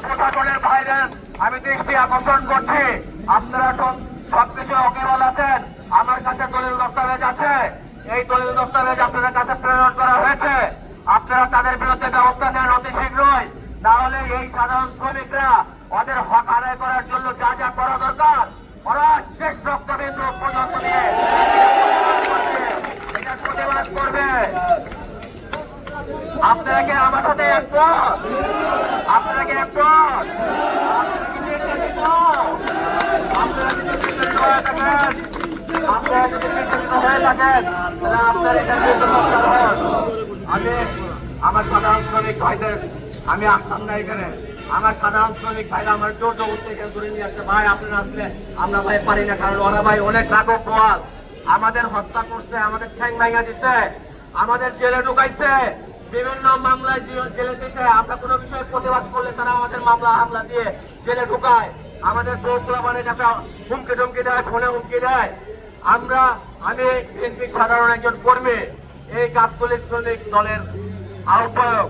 প্রশাসনের বাইরে আমি দৃষ্টি আকর্ষণ করছি, আপনারা সবকিছু ওকেবল আছেন। আমার কাছে দলিল দস্তাবেজ আছে, এই দলিল দস্তাবেজ আপনাদের কাছে প্রেরণ করা হয়েছে। আপনারা তাদের বিরুদ্ধে ব্যবস্থা নেন অতি শীঘ্রই, না হলে এই সাধারণ শ্রমিকরা ওদের হক আদায় করার জন্য যা যা করা দরকার ওরা শেষ রক্তবিন্দু পর্যন্ত নিয়ে এটা প্রতিবাদ করবে। আপনারা কি আমার সাথে একমত? আপনারা কি একমত? আপনারা যদি চিন্তিত হয়ে থাকেন, আপনারা যদি চিন্তিত হয়ে থাকেন তাহলে আপনার এটা আমি আমার সাধারণ শ্রমিক ভাইদের আমি আসতাম না এখানে। আমার সাধারণ শ্রমিক ভাইরা আমার জোর জবরদস্তি এখানে ধরে নিয়ে আসছে, ভাই আপনারা আসলে আমরা ভাই পারি না, কারণ ওরা ভাই অনেক রাঘব গোয়াল আমাদের হত্যা করছে, আমাদের ঠ্যাং ভাঙা দিচ্ছে, আমাদের জেলে ঢুকাইছে, বিভিন্ন মামলায় জেলে দিয়েছে। আমরা কোনো বিষয়ে প্রতিবাদ করলে তারা আমাদের মামলা হামলা দিয়ে জেলে ঢুকায়, আমাদের দৌড়গুলাবানের কাছে হুমকি টুমকি দেয়, ফোনে হুমকি দেয়। আমি বিএনপির সাধারণ একজন কর্মী, এই গাবতলী শ্রমিক দলের আহ্বায়ক।